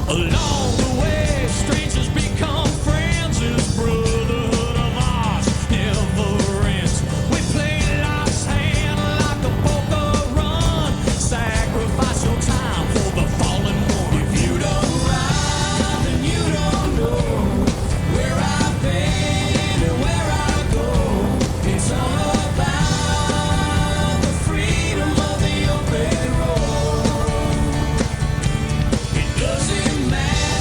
Along the way, strangers become friends. This brotherhood of ours never ends. We play life's hand like a poker run. Sacrifice your time for the fallen one. If you don't ride, then you don't know where I've been and where I go. It's all about the freedom of the open road. It doesn't matter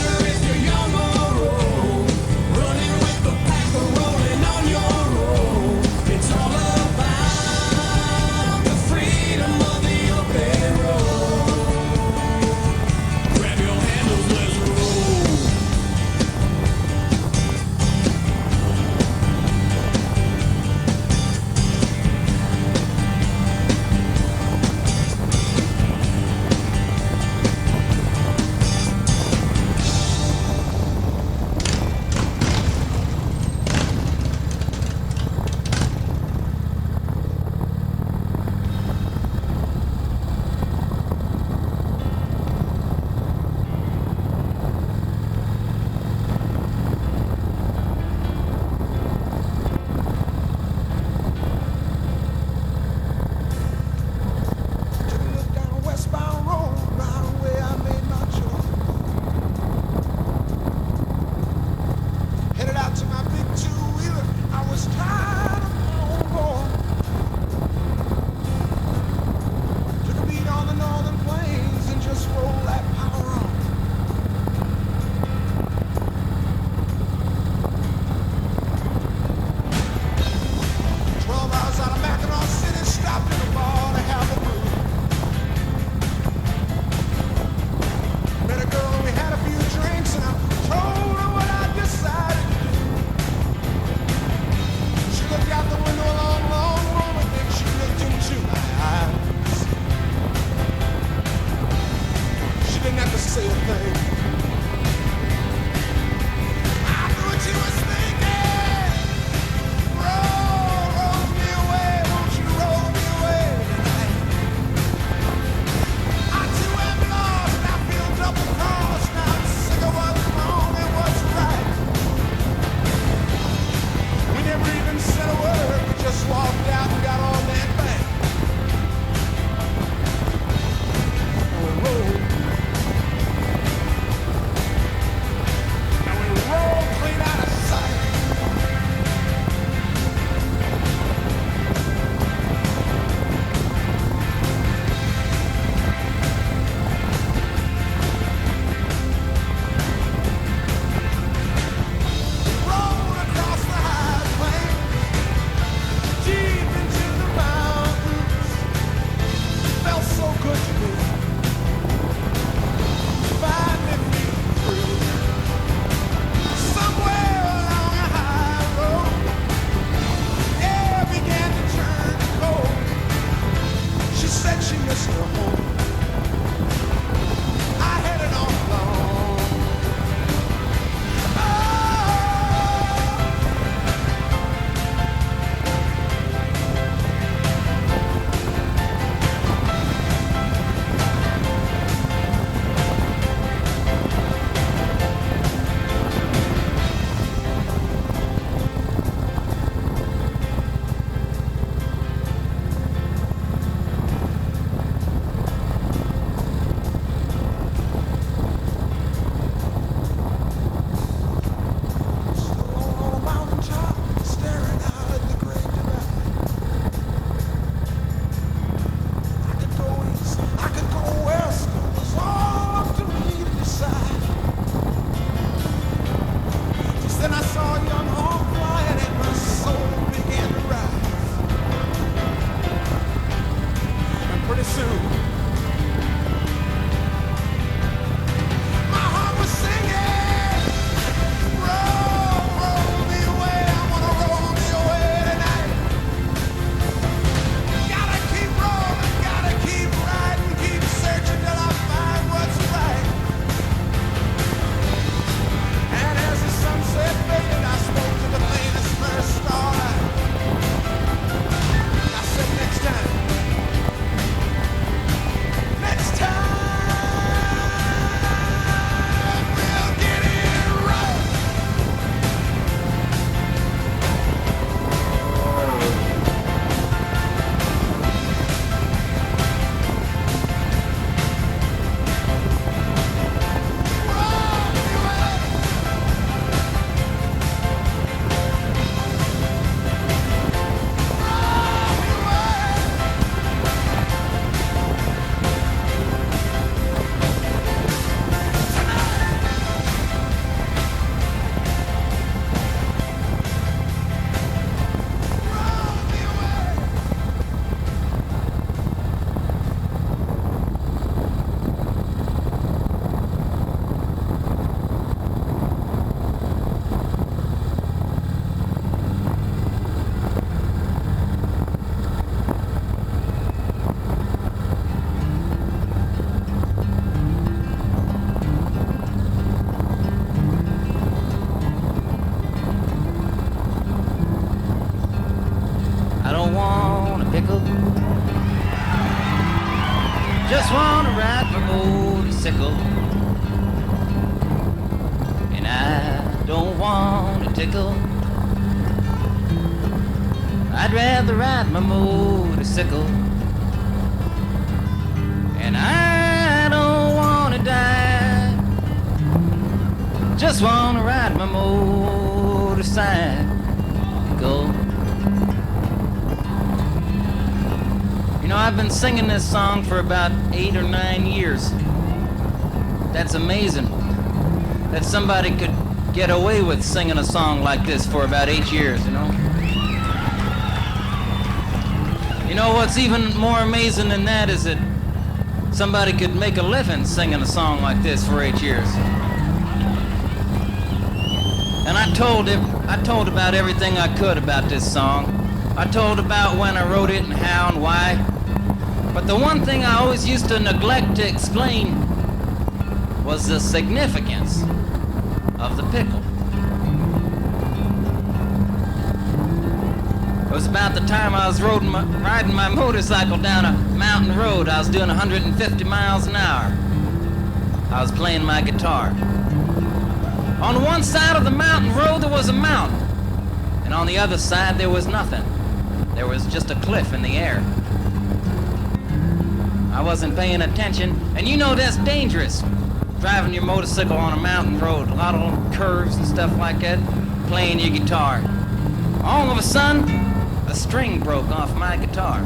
don't want a pickle. Just wanna ride my motorcycle. And I don't want a tickle. I'd rather ride my motorcycle. And I don't wanna die. Just wanna ride my motorcycle. You know, I've been singing this song for about 8 or 9 years. That's amazing that somebody could get away with singing a song like this for about 8 years, you know? You know what's even more amazing than that is that somebody could make a living singing a song like this for 8 years. And I told about everything I could about this song. I told about when I wrote it and how and why. But the one thing I always used to neglect to explain was the significance of the pickle. It was about the time I was riding my motorcycle down a mountain road. I was doing 150 miles an hour. I was playing my guitar. On one side of the mountain road there was a mountain, and on the other side there was nothing. There was just a cliff in the air. I wasn't paying attention, and you know that's dangerous, driving your motorcycle on a mountain road, a lot of curves and stuff like that, playing your guitar. All of a sudden, a string broke off my guitar.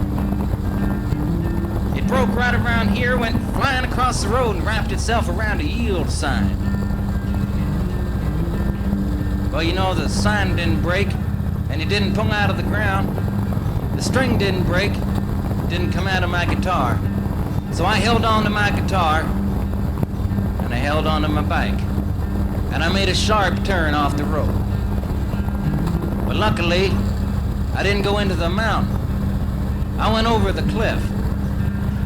It broke right around here, went flying across the road and wrapped itself around a yield sign. Well, you know, the sign didn't break, and it didn't pull out of the ground. The string didn't break, didn't come out of my guitar. So I held on to my guitar, and I held on to my bike, and I made a sharp turn off the road. But luckily, I didn't go into the mountain. I went over the cliff.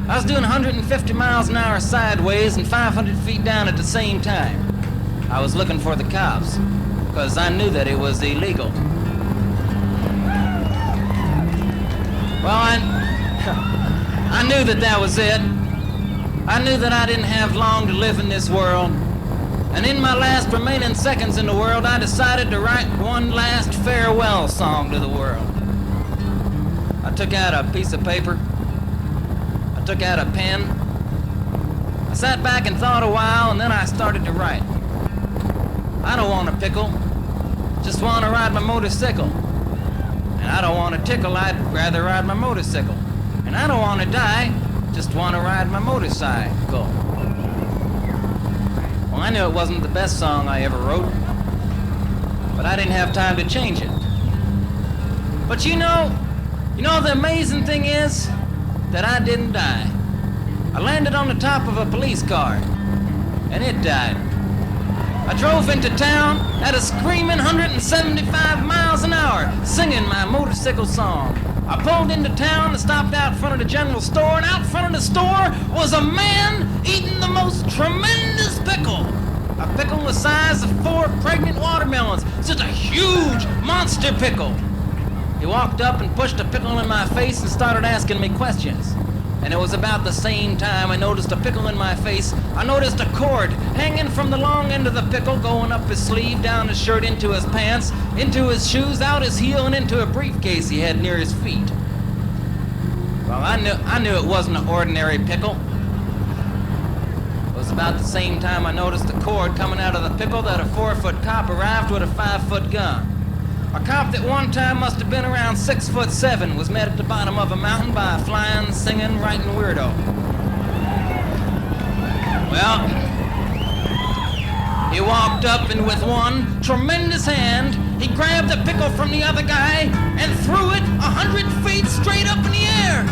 I was doing 150 miles an hour sideways and 500 feet down at the same time. I was looking for the cops, because I knew that it was illegal. Well, I knew that was it. I knew that I didn't have long to live in this world. And in my last remaining seconds in the world, I decided to write one last farewell song to the world. I took out a piece of paper. I took out a pen. I sat back and thought a while, and then I started to write. I don't want a pickle, just want to ride my motorcycle. And I don't want a tickle, I'd rather ride my motorcycle. And I don't want to die, just want to ride my motorcycle. Well, I knew it wasn't the best song I ever wrote, but I didn't have time to change it. But you know the amazing thing is that I didn't die. I landed on the top of a police car, and it died. I drove into town at a screaming 175 miles an hour, singing my motorcycle song. I pulled into town and stopped out front of the general store, and out front of the store was a man eating the most tremendous pickle. A pickle the size of 4 pregnant watermelons. Just a huge monster pickle. He walked up and pushed a pickle in my face and started asking me questions. And it was about the same time I noticed a pickle in my face. I noticed a cord hanging from the long end of the pickle, going up his sleeve, down his shirt, into his pants, into his shoes, out his heel, and into a briefcase he had near his feet. Well, I knew it wasn't an ordinary pickle. It was about the same time I noticed the cord coming out of the pickle that a 4-foot cop arrived with a 5-foot gun. A cop that one time must have been around 6'7" was met at the bottom of a mountain by a flying, singing, writing weirdo. Well, he walked up and with one tremendous hand, he grabbed the pickle from the other guy and threw it 100 feet straight up in the air.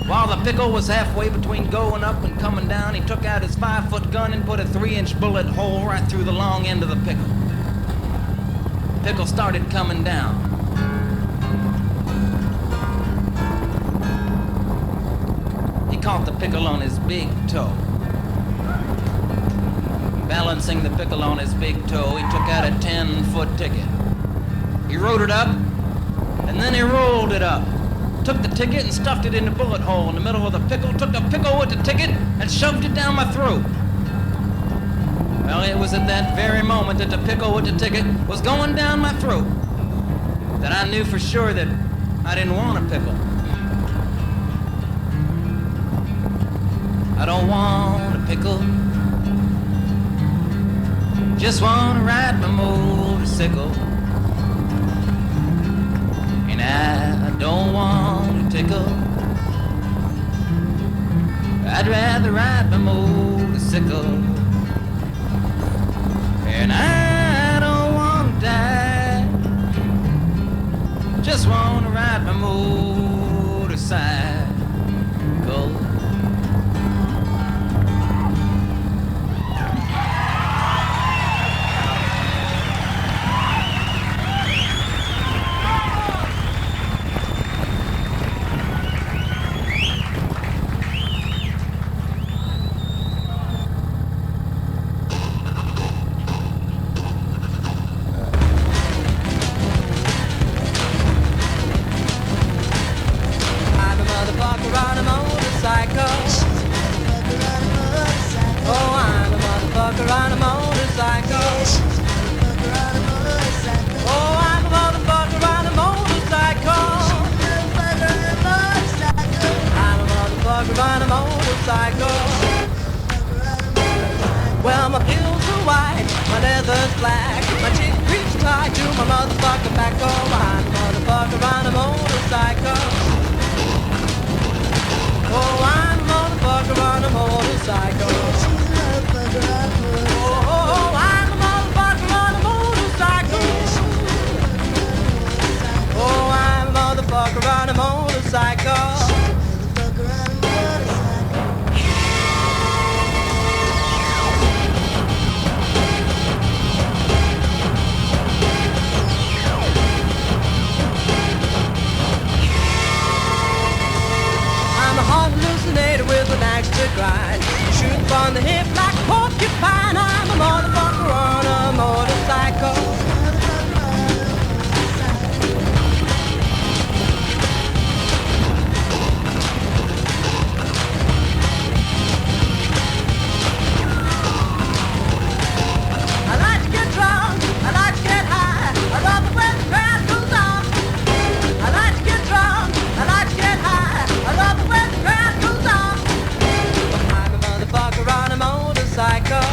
While the pickle was halfway between going up and coming down, he took out his 5-foot gun and put a 3-inch bullet hole right through the long end of the pickle. Pickle started coming down. He caught the pickle on his big toe. Balancing the pickle on his big toe, he took out a 10-foot ticket. He wrote it up, and then he rolled it up. Took the ticket and stuffed it in the bullet hole in the middle of the pickle, took the pickle with the ticket and shoved it down my throat. Well, it was at that very moment that the pickle with the ticket was going down my throat that I knew for sure that I didn't want a pickle. I don't want a pickle. Just want to ride my motorcycle. And I don't want a tickle. I'd rather ride my motorcycle. And I don't want to die. Just want to ride my motorcycle. Well, my pills are white, my leather's black, my chick creeps tied to my motherfucking back. Oh, I'm a motherfucker on a motorcycle. Oh, I'm a motherfucker on a motorcycle. Oh, I'm a motherfucker on a motorcycle. Oh, I'm a motherfucker on a motorcycle. Hallucinator with an axe to grind, shoot on the hip like a porcupine. I'm a motherfucker on a motorcycle. I like to get drunk, I like to get high, I love it when the crowd goes on. I like to get drunk, I like to get high, I love it when the crowd goes on. I'm a motherfucker on a motorcycle.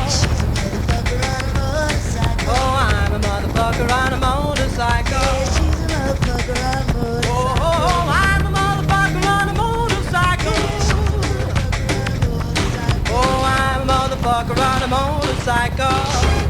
Oh, I'm a motherfucker on a motorcycle. Oh, I'm a motherfucker on a motorcycle. Oh, I'm a motherfucker on a motorcycle.